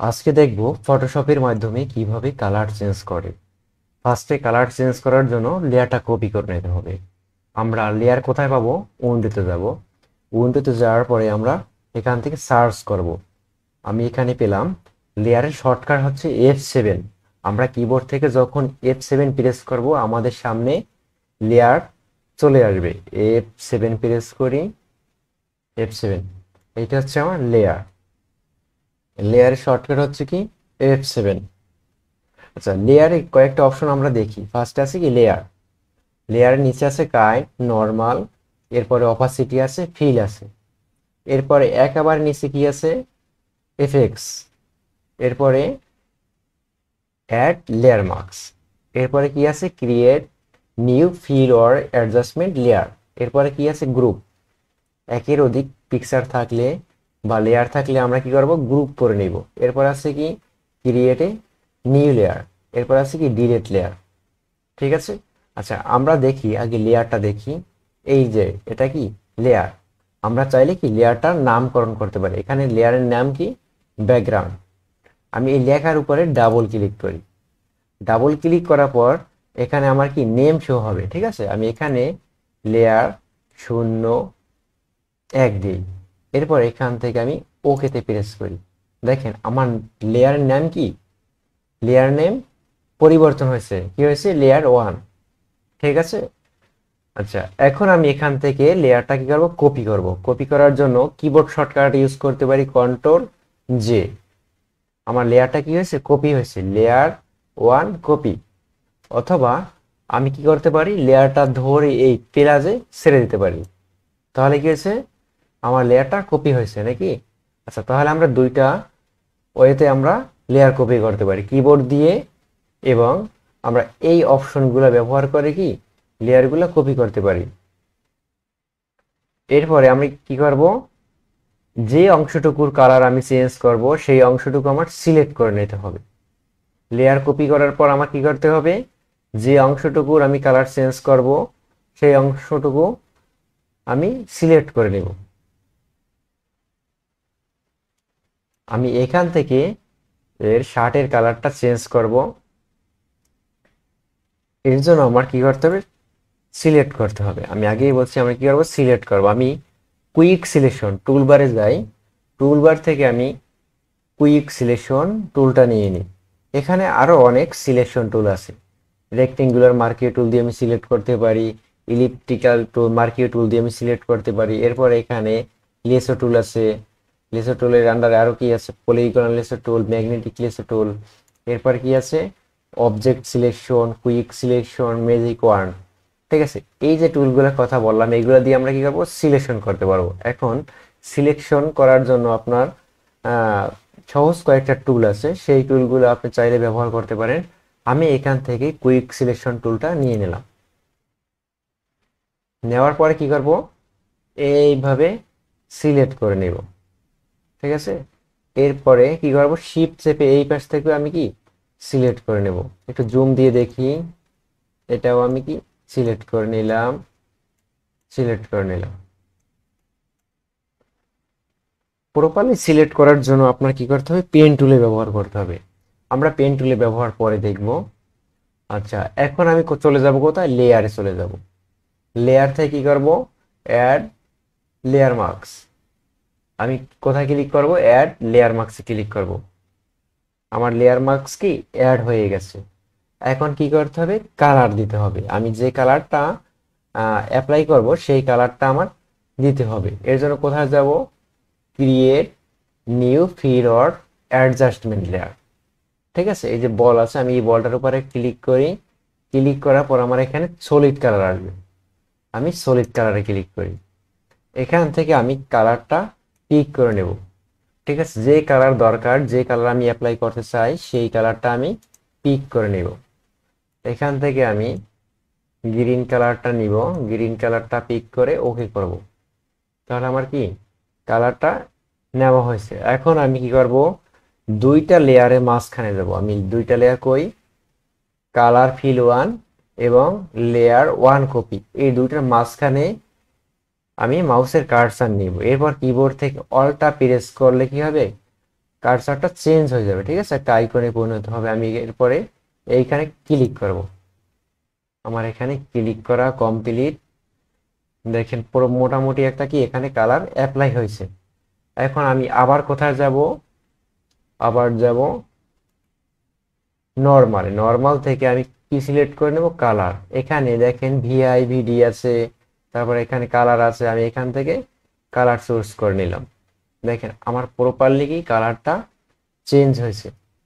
আজকে দেখব ফটোশপের মাধ্যমে কিভাবে কালার চেঞ্জ করে। ফার্স্টে কালার চেঞ্জ করার জন্য লেয়ারটা কপি করে নিতে হবে। আমরা লেয়ার কোথায় পাবো? উইন্ডোতে যাব। উইন্ডোতে যাওয়ার পরে আমরা এখান থেকে সার্চ করব। আমি এখানে পেলাম লেয়ারের শর্টকাট হচ্ছে F7। আমরা কিবোর্ড থেকে যখন F7 প্রেস করব আমাদের সামনে লেয়ার চলে আসবে। F7 প্রেস করি, F7, এইটা হচ্ছে আমার লেয়ার। লেয়ারের শর্টকাট হচ্ছে কি F7। আচ্ছা, লেয়ারে কয়েকটা অপশন আমরা দেখি। ফার্স্ট আছে কি লেয়ার, লেয়ারের নিচে আছে কাইন্ড, নর্মাল, এরপরে অপাসিটি আছে, ফিল আছে, এরপরে একেবারে নিচে কি আছে এফেক্টস, এরপরে অ্যাড লেয়ার মার্কস, এরপরে কি আছে create new fill or adjustment layer, এরপরে কি আছে গ্রুপ। একের অধিক পিকচার থাকলে বা লেয়ার থাকলে আমরা কি করব? গ্রুপ করে নিব। এরপর আছে কি ক্রিয়েট এ নিউ লেয়ার, এরপর আছে কি ডিলিট লেয়ার। ঠিক আছে। আচ্ছা, আমরা দেখি আগে লেয়ারটা দেখি। এই যে এটা কি লেয়ার, আমরা চাইলে কি লেয়ারটার নামকরণ করতে পারি। এখানে লেয়ারের নাম কি ব্যাকগ্রাউন্ড। আমি এই লেখার উপরে ডাবল ক্লিক করি। ডাবল ক্লিক করার পর এখানে আমার কি নেম শো হবে। ঠিক আছে, আমি এখানে লেয়ার 0 1 দিই। এরপর এখান থেকে আমি ওকেতে প্রেস করি। দেখেন আমার লেয়ারের নাম কি, লেয়ার নেম পরিবর্তন হয়েছে। কি হয়েছে? লেয়ার 1। ঠিক আছে। আচ্ছা, এখন আমি এখান থেকে লেয়ারটা কি করব? কপি করব। কপি করার জন্য কিবোর্ড শর্টকাট ইউজ করতে পারি Ctrl+J। আমার লেয়ারটা কি হয়েছে? কপি হয়েছে, লেয়ার 1 কপি। অথবা আমি কি করতে পারি? লেয়ারটা ধরে এই পেলাজে ছেড়ে দিতে পারি। তাহলে কি হয়েছে? আমার লেয়ারটা কপি হয়েছে নাকি? আচ্ছা, তাহলে আমরা দুইটা ওয়েতে আমরা লেয়ার কপি করতে পারি, কিবোর্ড দিয়ে এবং আমরা এই অপশনগুলো ব্যবহার করে কি লেয়ারগুলো কপি করতে পারি। এরপরে আমি কি করব? যে অংশটুকুর কালার আমি চেঞ্জ করব সেই অংশটুকু আমার সিলেক্ট করে নিতে হবে। লেয়ার কপি করার পর আমার কি করতে হবে? যে অংশটুকুর আমি কালার চেঞ্জ করব সেই অংশটুকু আমি সিলেক্ট করে নেব। আমি এখান থেকে এর শার্টের কালারটা চেঞ্জ করব। এর জন্য আমার কি করতে হবে? সিলেক্ট করতে হবে। আমি আগেই বলছি আমরা কি করব? সিলেক্ট করব। আমি কুইক সিলেকশন টুলবারে যাই, টুলবার থেকে আমি কুইক সিলেকশন টুলটা নিয়ে নিই। এখানে আরো অনেক সিলেকশন টুল আছে। রেক্টেঙ্গুলার মার্কিও টুল দিয়ে আমি সিলেক্ট করতে পারি, ইলিপ্টিক্যাল টুল মার্কিও টুল দিয়ে আমি সিলেক্ট করতে পারি। এরপর এখানে লেসো টুল আছে, লেসো টুলের আন্ডারে আরো কি আছে? Polygon lasso tool, magnetic lasso tool. এরপর কি আছে? Object selection, quick selection, magic wand. ঠিক আছে, এই যে টুলগুলোর কথা বললাম এইগুলো দিয়ে আমরা কি করবো? সিলেকশন করতে পারবো। এখন সিলেকশন করার জন্য আপনার সহজ কয়েকটা টুল আছে, সেই টুলগুলো আপনি চাইলে ব্যবহার করতে পারেন। আমি এখান থেকে কুইক সিলেকশন টুলটা নিয়ে নিলাম। নেওয়ার পরে কি করব? এইভাবে সিলেক্ট করে নেব। ঠিক আছে। এরপরে কি করব? শিফট চেপে এই পাশ থেকে আমি কি সিলেক্ট করে নেব। একটু জুম দিয়ে দেখি, এটাও আমি কি সিলেক্ট করে নিলাম, সিলেক্ট করে নিলাম। প্রপারলি সিলেক্ট করার জন্য আপনার কি করতে হবে? পেন টুলে ব্যবহার করতে হবে। আমরা পেন টুলে ব্যবহার পরে দেখব। আচ্ছা, এখন আমি চলে যাব কোথায়? লেয়ারে চলে যাব। লেয়ার থেকে কি করব? Add layer masks. আমি কোথায় ক্লিক করব? অ্যাড লেয়ার মার্কসে ক্লিক করব। আমার লেয়ার মার্কস কি অ্যাড হয়ে গেছে। এখন কি করতে হবে? কালার দিতে হবে। আমি যে কালারটা অ্যাপ্লাই করব সেই কালারটা আমার দিতে হবে। এর জন্য কোথায় যাব? Create new fill or adjustment layer. ঠিক আছে, এই যে বল আছে, আমি এই বলটার উপরে ক্লিক করি। ক্লিক করার পর আমার এখানে সলিড কালার আসবে। আমি সলিড কালারে ক্লিক করি। এখান থেকে আমি কালারটা পিক করে নেব। ঠিক আছে, যে কালার দরকার, যে কালার আমি অ্যাপ্লাই করতে চাই সেই কালারটা আমি পিক করে নেব। এখান থেকে আমি গ্রিন কালারটা নিব, গ্রিন কালারটা পিক করে ওকে করব। তাহলে আমার কি কালারটা নেওয়া হয়েছে। এখন আমি কি করব? দুইটা লেয়ারে মাঝখানে যাব। আমি দুইটা লেয়ার কই? কালার ফিল 1 এবং লেয়ার 1 কপি, এই দুইটার মাঝখানে আমি মাউসের কার্সার নিব। এরপর কিবোর্ড থেকে অল্টা প্রেস করলে কি হবে? কার্সারটা চেঞ্জ হয়ে যাবে, ঠিক আছে, একটা আইকনে পরিণত হবে। আমি এরপরে এইখানে ক্লিক করব। আমার এখানে ক্লিক করা কমপ্লিট। দেখেন পুরো মোটামুটি একটা কি এখানে কালার অ্যাপ্লাই হয়েছে। এখন আমি আবার কোথায় যাব, আবার যাব নর্মাল। নর্মাল থেকে আমি কি সিলেক্ট করে নেব, কালার। এখানে দেখেন ভিআই ভিডি আছে, তারপর এখানে কালার আছে, আমি এখান থেকে কালার চুজ করে নিলাম। দেখেন আমার প্রপারলি কি কালারটা চেঞ্জ হয়েছে।